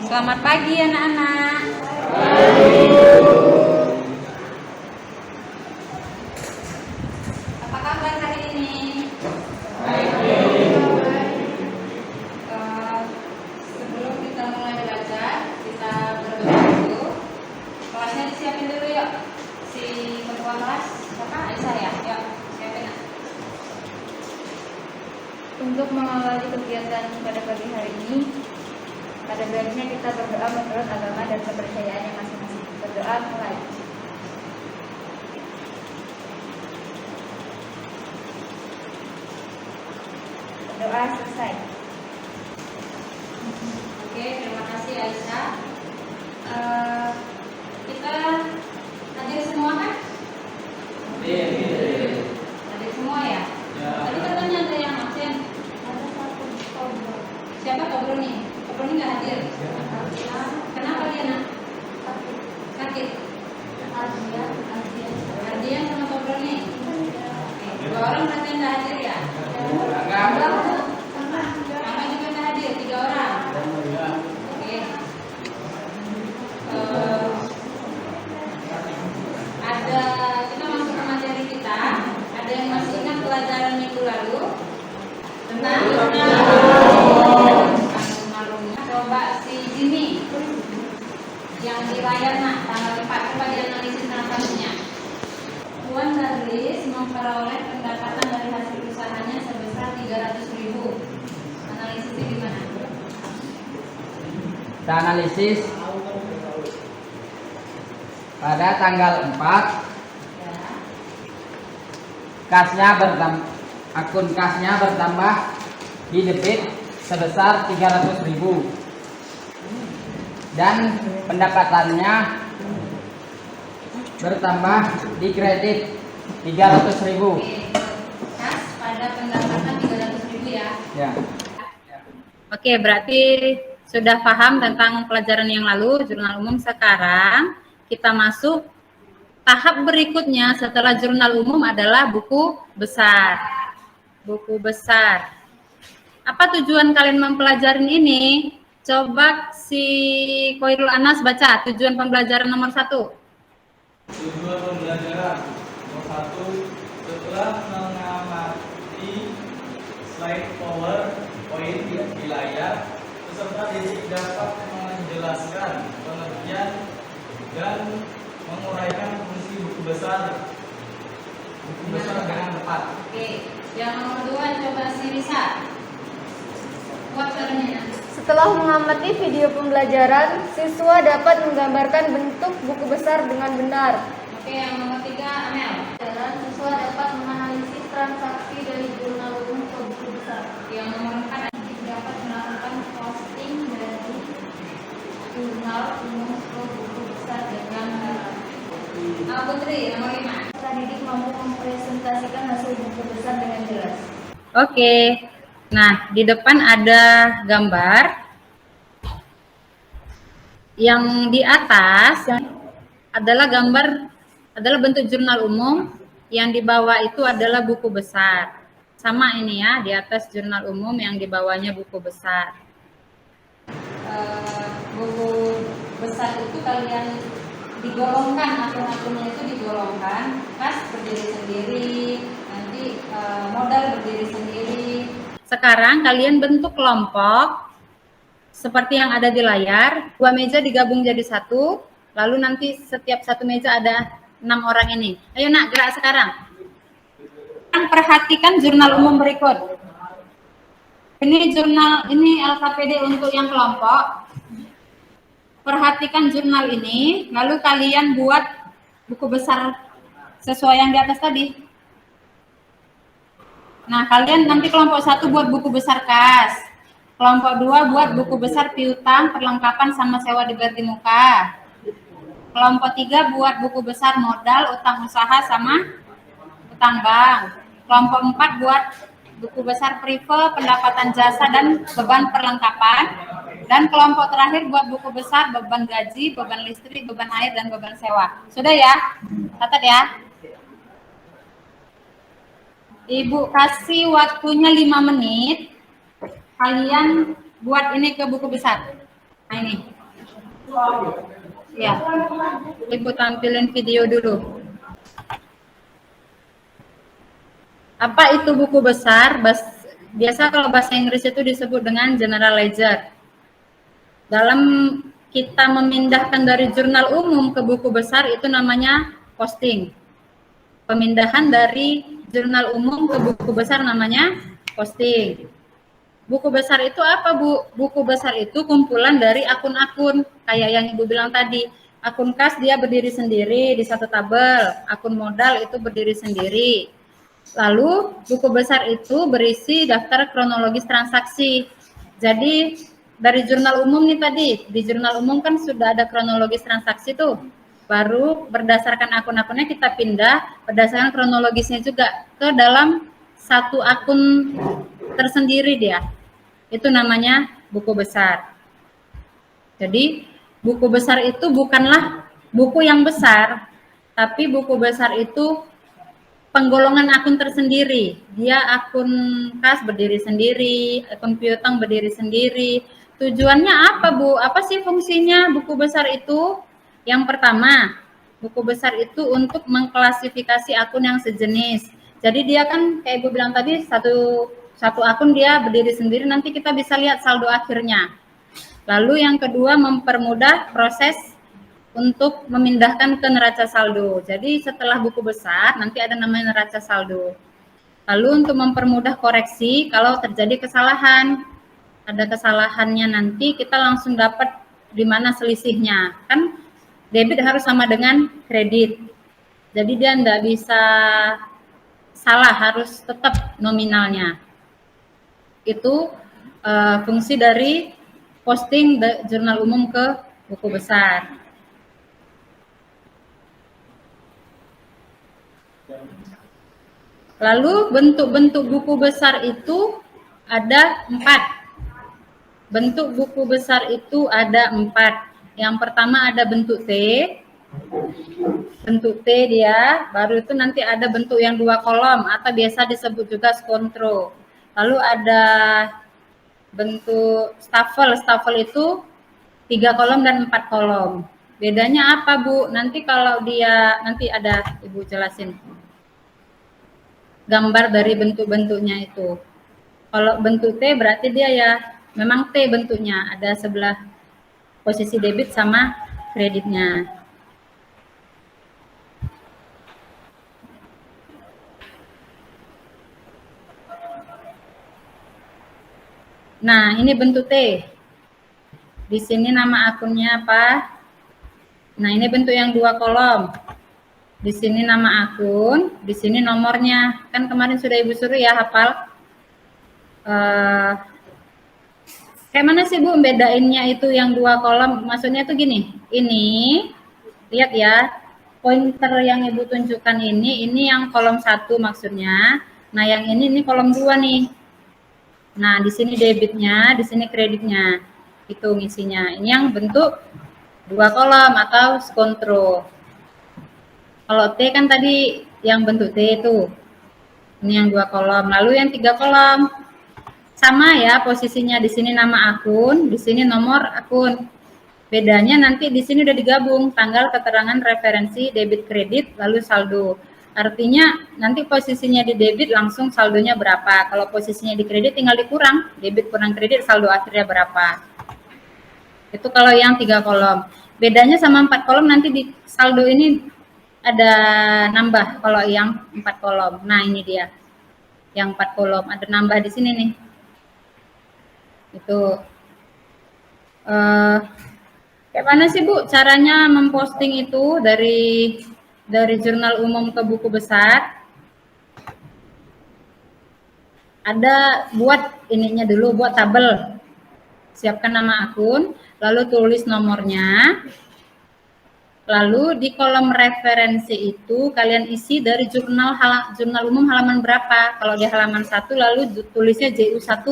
Selamat pagi anak-anak. Apa kabar hari ini? Sebelum kita mulai belajar, kita berdoa dulu. Kelasnya disiapin dulu yuk. Si ketua kelas, Kakak Aisyah ya? Yuk, siapin. Untuk mengawali kegiatan pada pagi hari ini, pada baiknya kita berdoa menurut agama dan kepercayaannya masing-masing. Berdoa mulai. Berdoa selesai. Oke, terima kasih Aisyah. Kita hadir semua kan? Hadir semua ya? Tadi katanya ada yang absen. Ada satu korban. Siapa Kobroni? Kobroni nggak hadir. Kenapa dia nak? Sakit. Ardian sama Kobroni. Dua orang berarti nggak hadir ya? Kakak juga nggak hadir, 3 orang. Oke. Ada, kita masuk ke materi kita. Ada yang masih ingat pelajaran minggu lalu tentang coba si Jimmy yang di layar nak tanggal 4, coba dianalisis transaksinya. Tuan Darlis memperoleh pendapatan dari hasil usahanya sebesar 300.000. Analisisnya gimana? Kita analisis pada tanggal 4 Ya. akun kasnya bertambah di debit sebesar 300.000 dan pendapatannya bertambah di kredit 300.000. Oke. Kas pada pendapatan 300.000 ya. Ya. Oke, berarti sudah paham tentang pelajaran yang lalu, jurnal umum. Sekarang kita masuk tahap berikutnya setelah jurnal umum adalah buku besar. Buku besar. Apa tujuan kalian mempelajari ini? Coba si Koirul Anas baca tujuan pembelajaran nomor 1. Tujuan pembelajaran nomor 1, setelah mengamati slide PowerPoint di layar, peserta didik dapat menjelaskan pengertian dan menguraikan fungsi buku besar dengan tepat. Oke, yang nomor 2 coba si Risa. Buat caranya. Setelah mengamati video pembelajaran, siswa dapat menggambarkan bentuk buku besar dengan benar. Oke, yang nomor 3 Amel. Dan siswa dapat menganalisis transaksi dari jurnal umum ke buku besar. Yang nomor 4 Dapat melakukan posting dari jurnal umum ke buku besar dengan benar. Putri, nomor 5. Peserta didik mampu mempresentasikan hasil buku besar dengan jelas. Oke. Nah, di depan ada gambar. Yang di atas adalah bentuk jurnal umum, yang di bawah itu adalah buku besar. Sama ini ya, di atas jurnal umum, yang di bawahnya buku besar. Buku besar itu kalian digolongkan, akun-akunnya itu digolongkan, kas berdiri sendiri, nanti modal berdiri sendiri. Sekarang kalian bentuk kelompok seperti yang ada di layar, 2 meja digabung jadi 1, lalu nanti setiap satu meja ada 6 orang ini. Ayo nak, gerak sekarang. Perhatikan jurnal umum berikut. Ini LKPD untuk yang kelompok. Perhatikan jurnal ini, lalu kalian buat buku besar sesuai yang di atas tadi. Nah, kalian nanti kelompok 1 buat buku besar kas. Kelompok 2 buat buku besar piutang, perlengkapan sama sewa dibayar di muka. Kelompok 3 buat buku besar modal, utang usaha sama utang bank. Kelompok 4 buat buku besar prive, pendapatan jasa dan beban perlengkapan. Dan kelompok terakhir buat buku besar beban gaji, beban listrik, beban air, dan beban sewa. Sudah ya? Catat ya. Ibu kasih waktunya 5 menit. Kalian buat ini ke buku besar. Nah ini. Ya, Ibu tampilin video dulu. Apa itu buku besar? Biasa kalau bahasa Inggris itu disebut dengan general ledger. Dalam kita memindahkan dari jurnal umum ke buku besar itu namanya posting. Pemindahan dari jurnal umum ke buku besar namanya posting. Buku besar itu apa, Bu? Buku besar itu kumpulan dari akun-akun, kayak yang Ibu bilang tadi. Akun kas dia berdiri sendiri di satu tabel, akun modal itu berdiri sendiri. Lalu buku besar itu berisi daftar kronologis transaksi. Jadi dari jurnal umum nih tadi, di jurnal umum kan sudah ada kronologis transaksi tuh. Baru berdasarkan akun-akunnya kita pindah berdasarkan kronologisnya juga ke dalam satu akun tersendiri dia. Itu namanya buku besar. Jadi buku besar itu bukanlah buku yang besar, tapi buku besar itu penggolongan akun tersendiri. Dia akun kas berdiri sendiri, akun piutang berdiri sendiri. Tujuannya apa, Bu? Apa sih fungsinya buku besar itu? Yang pertama, buku besar itu untuk mengklasifikasi akun yang sejenis. Jadi dia kan kayak Ibu bilang tadi, satu akun dia berdiri sendiri, nanti kita bisa lihat saldo akhirnya. Lalu yang kedua, mempermudah proses untuk memindahkan ke neraca saldo. Jadi setelah buku besar nanti ada namanya neraca saldo. Lalu untuk mempermudah koreksi kalau terjadi kesalahan, ada kesalahannya nanti kita langsung dapat di mana selisihnya. Kan debit harus sama dengan kredit. Jadi dia tidak bisa salah, harus tetap nominalnya. Itu fungsi dari posting jurnal umum ke buku besar. Lalu bentuk-bentuk buku besar itu ada 4. Bentuk buku besar itu ada 4. Yang pertama ada bentuk T. Bentuk T dia, baru itu nanti ada bentuk yang 2 kolom atau biasa disebut juga skontro. Lalu ada bentuk stafel. Stafel itu 3 kolom dan 4 kolom. Bedanya apa, Bu? Nanti kalau dia, nanti ada Ibu jelasin gambar dari bentuk-bentuknya itu. Kalau bentuk T berarti dia ya memang T bentuknya, ada sebelah posisi debit sama kreditnya. Nah, ini bentuk T. Di sini nama akunnya apa? Nah, ini bentuk yang 2 kolom. Di sini nama akun, di sini nomornya. Kan kemarin sudah Ibu suruh ya hafal. Kayak mana sih Bu bedainnya itu yang 2 kolom? Maksudnya itu gini. Ini, lihat ya, pointer yang Ibu tunjukkan ini yang kolom 1 maksudnya. Nah, yang ini kolom 2 nih. Nah, di sini debitnya, di sini kreditnya. Itu ngisinya. Ini yang bentuk 2 kolom atau skontro. Kalau T kan tadi yang bentuk T itu. Ini yang 2 kolom. Lalu yang 3 kolom. Sama ya posisinya, di sini nama akun, di sini nomor akun. Bedanya nanti di sini udah digabung tanggal keterangan referensi debit kredit lalu saldo. Artinya nanti posisinya di debit langsung saldonya berapa. Kalau posisinya di kredit tinggal dikurang, debit kurang kredit saldo akhirnya berapa. Itu kalau yang 3 kolom. Bedanya sama 4 kolom nanti di saldo ini ada nambah kalau yang 4 kolom. Nah, ini dia. Yang 4 kolom ada nambah di sini nih. Itu kayak mana sih Bu caranya memposting itu dari jurnal umum ke buku besar? Ada buat ininya dulu, buat tabel. Siapkan nama akun, lalu tulis nomornya. Lalu di kolom referensi itu kalian isi dari jurnal umum halaman berapa. Kalau di halaman 1 lalu tulisnya JU1.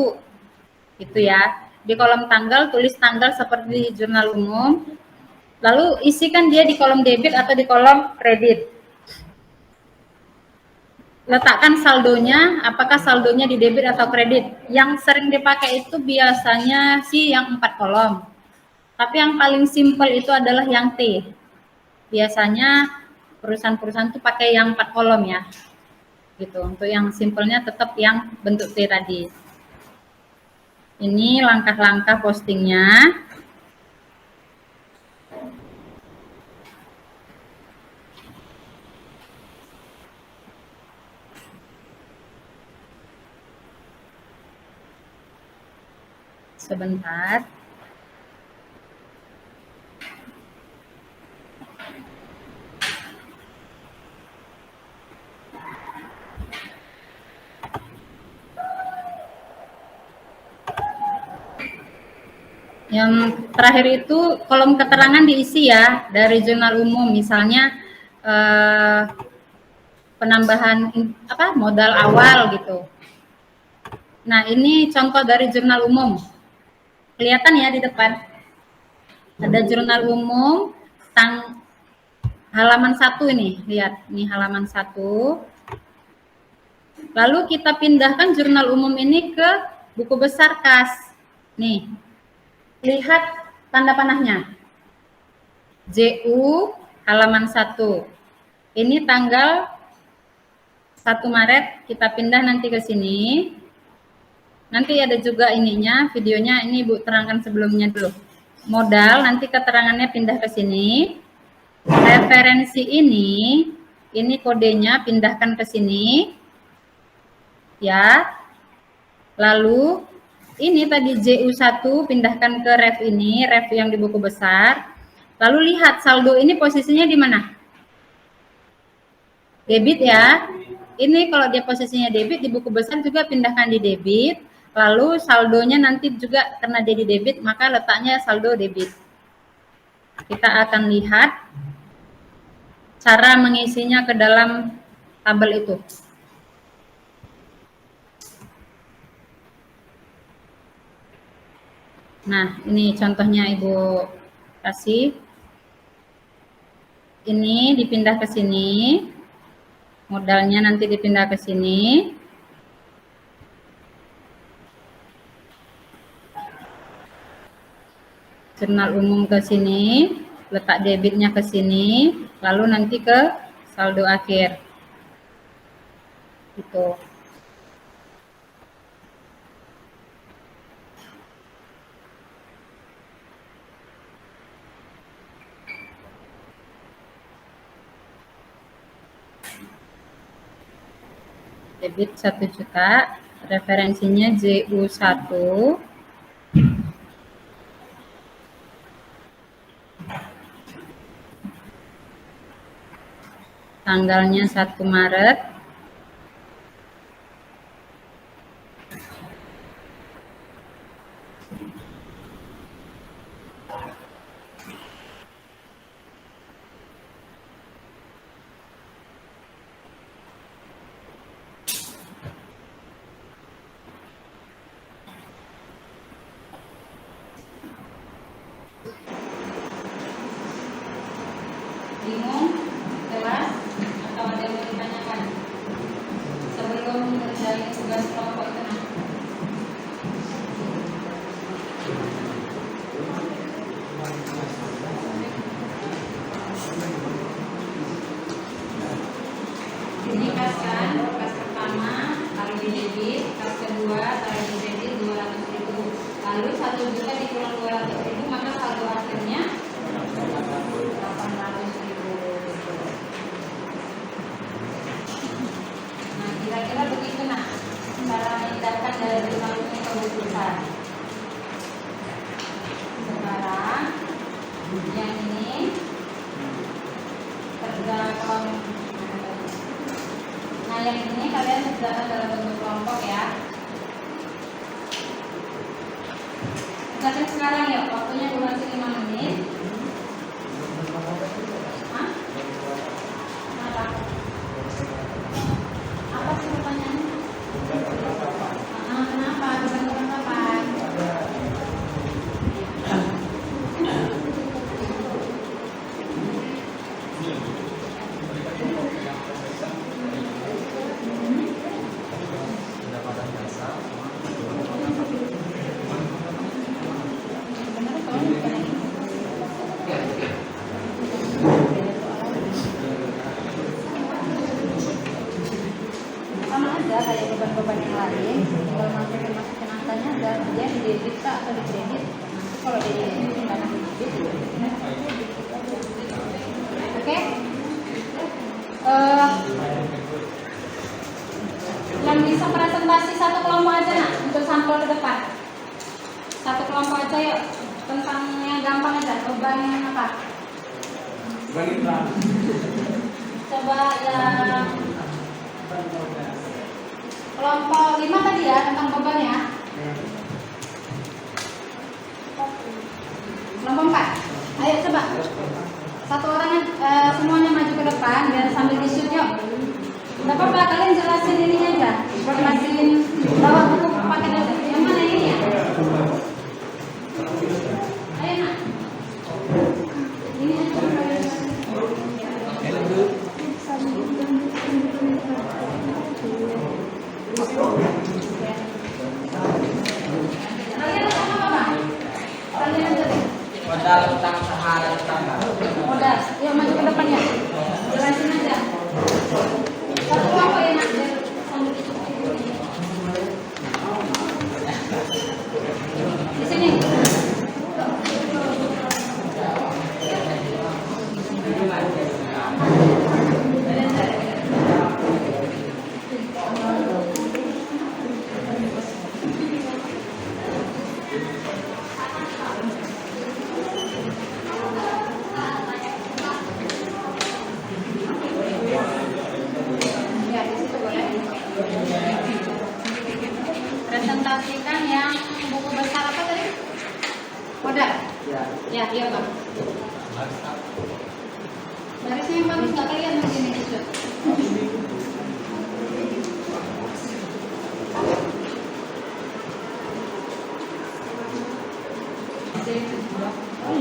Itu ya. Di kolom tanggal tulis tanggal seperti di jurnal umum. Lalu isikan dia di kolom debit atau di kolom kredit. Letakkan saldonya, apakah saldonya di debit atau kredit. Yang sering dipakai itu biasanya sih yang 4 kolom. Tapi yang paling simpel itu adalah yang T. Biasanya perusahaan-perusahaan itu pakai yang 4 kolom ya. Gitu. Untuk yang simpelnya tetap yang bentuk T tadi. Ini langkah-langkah postingnya. Sebentar. Yang terakhir itu kolom keterangan diisi ya dari jurnal umum, misalnya penambahan modal awal gitu. Nah, ini contoh dari jurnal umum. Kelihatan ya di depan. Ada jurnal umum halaman 1 ini, lihat, ini halaman 1. Lalu kita pindahkan jurnal umum ini ke buku besar KAS. Nih, lihat tanda panahnya. JU halaman 1. Ini tanggal 1 Maret, kita pindah nanti ke sini. Nanti ada juga ininya, videonya, ini Ibu terangkan sebelumnya dulu. Modal, nanti keterangannya pindah ke sini. Referensi ini kodenya pindahkan ke sini. Ya. Lalu ini tadi JU1 pindahkan ke ref ini, ref yang di buku besar. Lalu lihat saldo ini posisinya di mana? Debit ya. Ini kalau dia posisinya debit, di buku besar juga pindahkan di debit. Lalu saldonya nanti juga karena dia di debit, maka letaknya saldo debit. Kita akan lihat cara mengisinya ke dalam tabel itu. Nah, ini contohnya Ibu kasih. Ini dipindah ke sini. Modalnya nanti dipindah ke sini. Jurnal umum ke sini, letak debitnya ke sini, lalu nanti ke saldo akhir. Gitu. Debit 1 juta, referensinya JU1. Tanggalnya 1 Maret. Bingung? Jelas? Atau ada yang mau ditanyakan? Sebelum mengerjakan tugas kelompok itu nanti. Ini kas kan, kas pertama taruh di debit, kas kedua taruh di debit 200.000. Lalu 1 juta dikurang 200.000, maka saldo akhirnya 800.000. Nah, kira-kira begitu nah cara memindahkan dari jurnal ini ke buku besar. Sekarang yang ini kerja kelompok. Nah, yang ini kalian kerjakan dalam bentuk kelompok ya. Kerjakan sekarang ya, waktunya durasi 5 menit. Hah? Kenapa? Apa sih pertanyaannya? Kenapa? Dibantu kapan? Benar Kalau di Oke. Yang bisa presentasi satu kelompok aja nak untuk sampel ke depan. Satu kelompok aja yuk, tentang yang gampang aja, beban yang apa? Coba yang kelompok 5 tadi ya, tentang beban ya. Kelompok 4. Ayo coba. Satu orang semuanya maju ke depan biar sambil di-shoot yuk. Enggak apa-apa, kalian jelasin ininya aja. Jelasin bawa buku paket aja. Yang mana ini ya? Ayo nak. Ini aja. Kalian sama apa? Kalian aja deh. Modal utang sehari tambah. Modal. Yuk maju ke depan ya. Jelasin aja. Satu kelompok ya nak. Biar sambil di-shoot. Di sini. Ya, di situ boleh. Presentasikan yang buku besar apa tadi? Modal. Ya, iya bang. Barisnya yang bagus nggak kalian begini itu.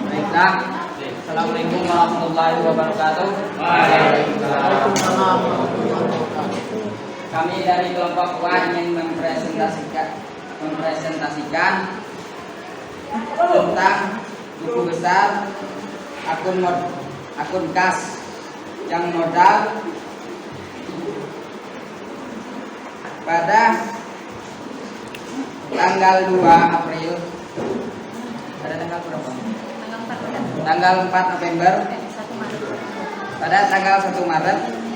Baiklah. Assalamualaikum warahmatullahi wabarakatuh. Waalaikumsalam. Kami dari kelompok A ingin mempresentasikan tentang buku besar akun kas yang modal pada tanggal 2 April. Pada tanggal berapa? Tanggal 4 November. Pada tanggal 1 Maret.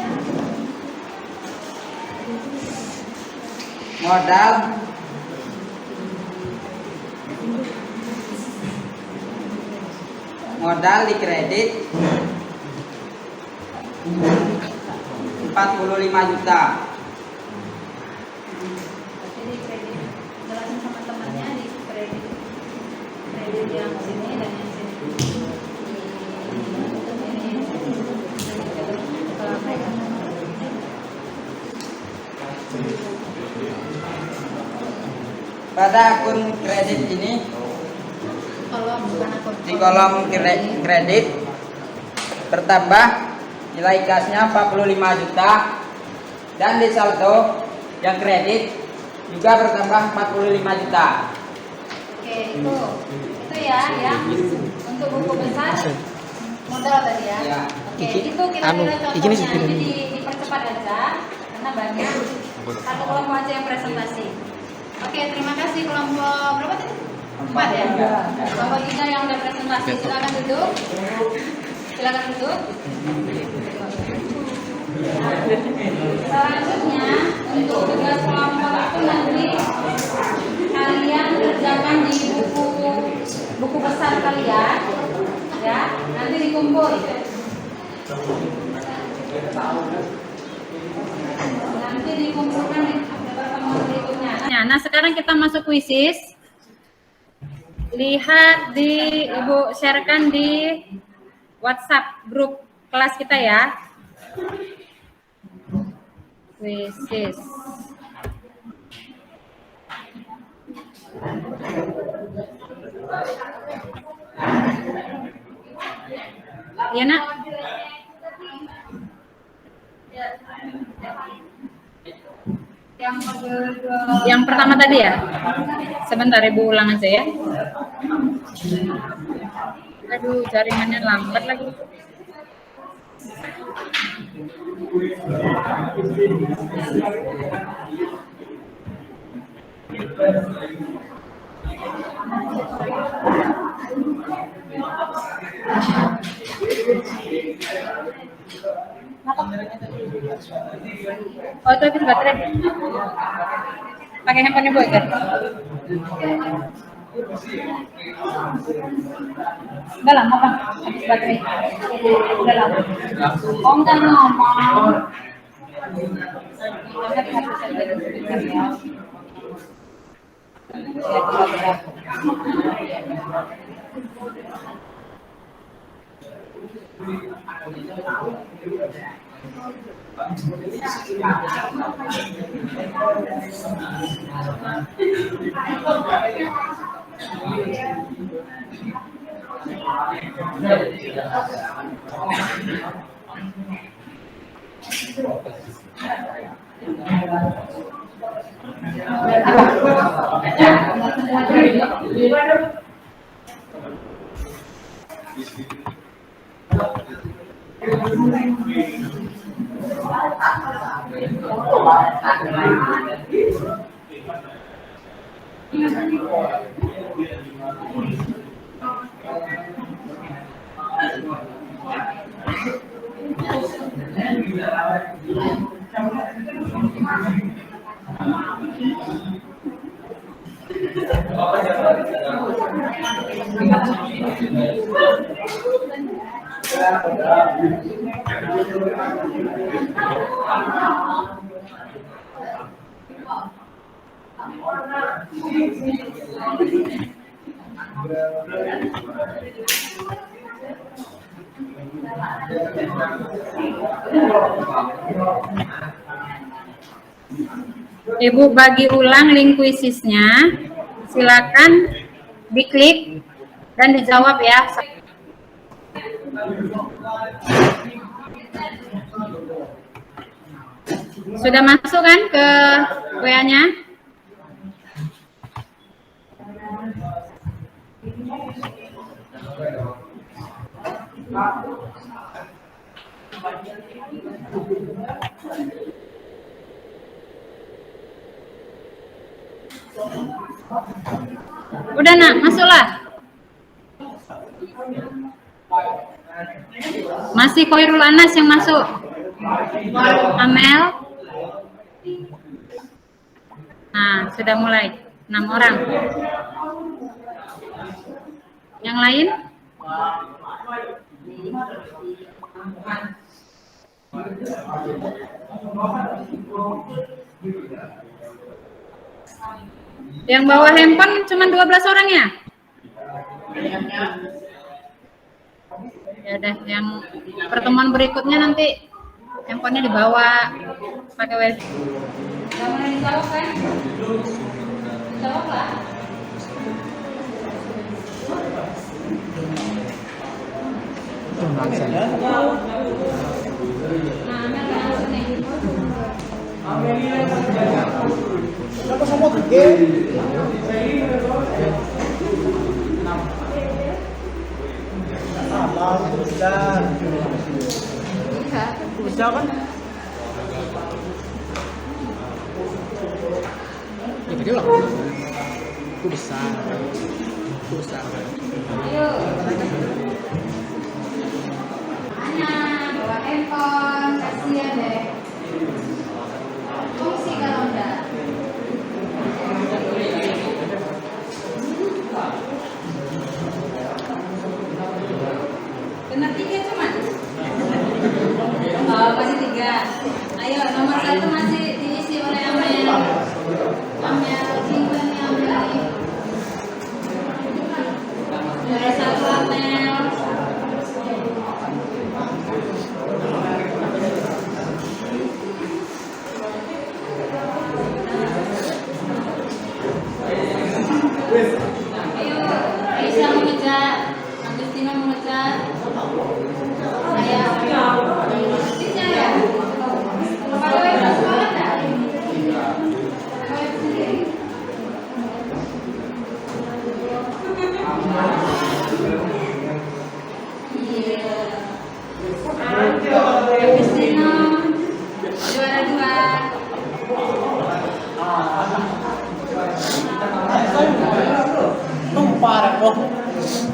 Modal dikredit 45 juta. Jadi kredit, jelasin sama temannya di kredit yang sini dan yang sini. Pada akun kredit ini di kolom kredit bertambah nilai kasnya 45 juta dan di saldo yang kredit juga bertambah 45 juta. Oke, itu ya yang untuk buku besar modal tadi ya. Ya. Oke, itu kira-kira contohnya jadi dipercepat aja karena banyak. Satu kelompok aja yang presentasi. Oke, terima kasih kelompok berapa tadi? 4 ya. Kelompok 3 yang udah presentasi, silakan duduk. Silakan duduk. Selanjutnya untuk tugas kelompok itu nanti kalian kerjakan di buku besar kalian, ya. Nanti dikumpul. Nanti dikumpulkan di pertemuan berikutnya. Nah, sekarang kita masuk kuisis. Lihat di Ibu sharekan di WhatsApp grup kelas kita ya. Kuisis. Ya nak. Yang pertama tadi ya. Sebentar Ibu ulang aja ya. Aduh, jaringannya lambat lagi. Oh, itu habis baterai. Pakai handphone Ibu aja. Udah lama Bang, habis baterai. Udah lama. Oh, enggak ngomong. Ibu bagi ulang link kuisisnya, silakan diklik dan dijawab ya. Sudah masuk kan ke WA-nya? Udah nak, masuklah. Masih Koirul Anas yang masuk. Amel. Nah, sudah mulai 6 orang. Yang lain? Yang bawa handphone cuma 12 orang ya? Ya deh, yang pertemuan berikutnya nanti handphonenya dibawa pakai wifi. Gak mau dijawab kan? Dijawab lah. Kenapa sama gede? Salah, besar. Besar kan? Ya gede lah. Itu besar. Itu besar. Ayo. Hanya bawa handphone, kasihan deh. Fungsi kalau enggak. Benar 3 cuman? Oh, masih 3. Ayo, nomor 1 masih diisi oleh Amel. Amel, simpen ya Amel. Nomor 1 Amel. Ayo, Aisyah mengejar, Agustina mengejar. Saya bisa ya? Pakai web semua enggak? Web sendiri. Iya. Oh,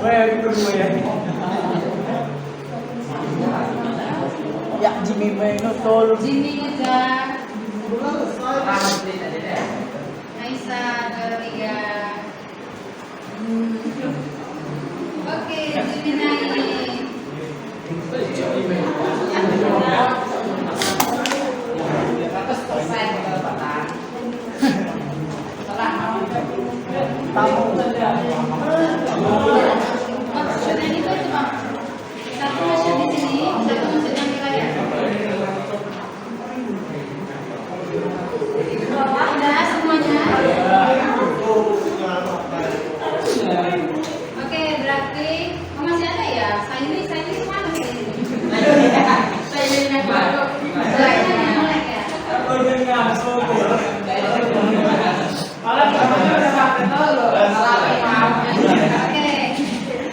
weh, itu dua ya. Ya, Jimmy Maino tol. Jimmy ngejar. Naisa ketiga. Oke, Jimmy naik. Maksudnya itu cuma satu masuk di sini, satu masuk yang wilayah. Udah semuanya. Oke, berarti masih ada ya? Saya ini mana sih? Saya ini yang baru. Saya yang melek ya. Oke,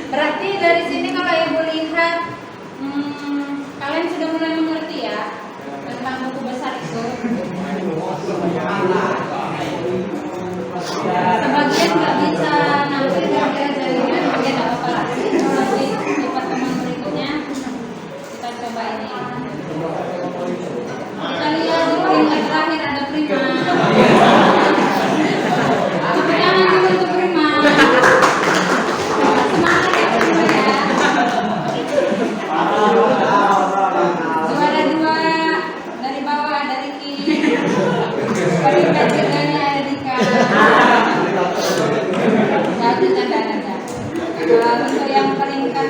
berarti dari sini kalau ibu lihat, kalian sudah mulai mengerti ya tentang buku besar itu. Sebagian nggak bisa nanti kira-kira jaringan, ya nggak apa-apa lah. Nanti di pertemuan berikutnya kita coba ini. Kita lihat di peringkat terakhir ada prima. Jangan dulu untuk prima. Semangat ya prima ya. Juara 2 dari bawah ada Riki. Peringkat 3-nya ada Dika. Satu canda. Untuk yang peringkat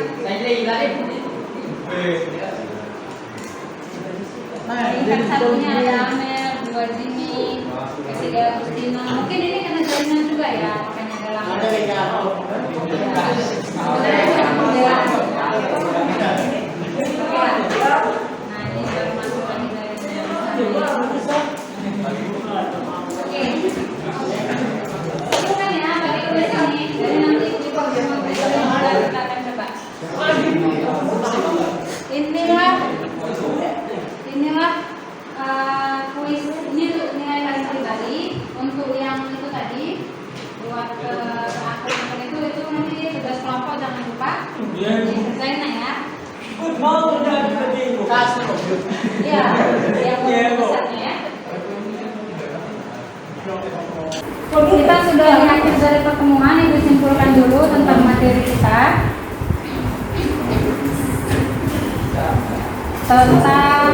satunya ada Amel, 2 Jimmy, ketiga Agustino. Mungkin ini karena jaringan juga ya, makanya ada lama. Nah, ini baru masuk lagi jaringan. Oke. Bukan ya, balik ke sini. Jadi nanti di pertemuan berikutnya kita akan coba. Inilah kuis ini untuk nilai kalian pribadi. Untuk yang itu tadi buat akun itu nanti tugas kelompok jangan lupa dikerjain ya. Iya, yang besarnya ya. Kita sudah di akhir dari pertemuan, Ibu simpulkan dulu tentang materi kita. Tentang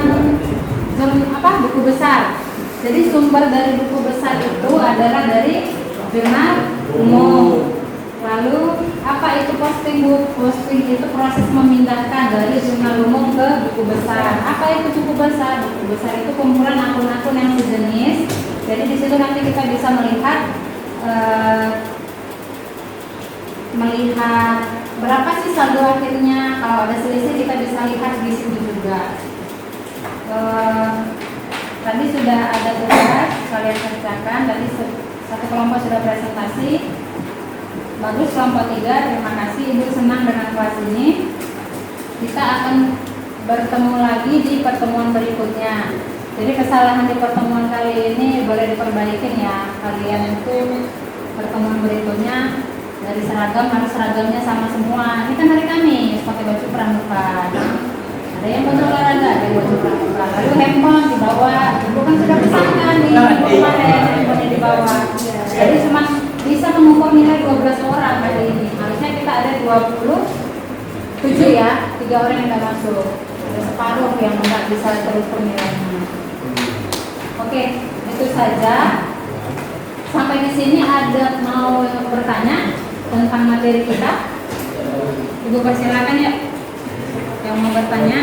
buku besar. Jadi sumber dari buku besar itu adalah dari jurnal umum. Lalu apa itu posting book? Posting itu proses memindahkan dari jurnal umum ke buku besar. Apa itu buku besar? Buku besar itu kumpulan akun-akun yang sejenis. Jadi di situ nanti kita bisa melihat berapa sih saldo akhirnya. Kalau ada selisih kita bisa lihat di situ juga. Tadi sudah ada tugas kalian kerjakan. Tadi satu kelompok sudah presentasi. Bagus kelompok 3. Terima kasih, Ibu senang dengan kelas ini. Kita akan bertemu lagi di pertemuan berikutnya. Jadi kesalahan di pertemuan kali ini boleh diperbaikin ya. Kalian itu pertemuan berikutnya dari seragam harus seragamnya sama semua. Ini kan hari Kamis pakai baju pramuka. Ada yang baju olahraga, ada yang baju pramuka. Lalu handphone dibawa. Ibu kan sudah pesankan di kemarin handphone di bawah. Jadi cuma bisa mengukur nilai 12 orang kali ini. Harusnya kita ada 27 ya. 3 orang yang tidak masuk. Ada separuh yang tidak bisa terukur nilainya. Oke, itu saja. Sampai di sini ada mau bertanya tentang materi kita? Ibu persilakan ya. Yang mau bertanya?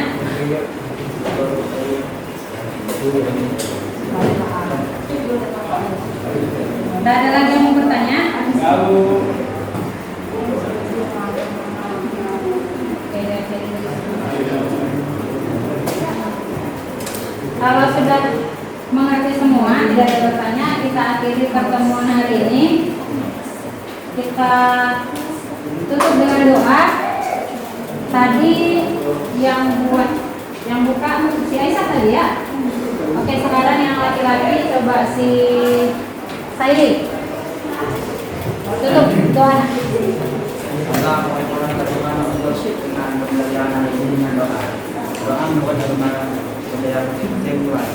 Tidak ada lagi yang mau bertanya? Kalau sudah mengerti semua, tidak ada bertanya, kita akhiri pertemuan hari ini. Kita tutup dengan doa. Tadi yang buka si Aisyah tadi ya. Oke, sekarang yang laki-laki coba si Sairi. Tutup doa. Assalamualaikum warahmatullahi wabarakatuh. Dengan pembelajaran hari ini dengan doa. Doa membuat bagaimana pembelajaran kita mulai.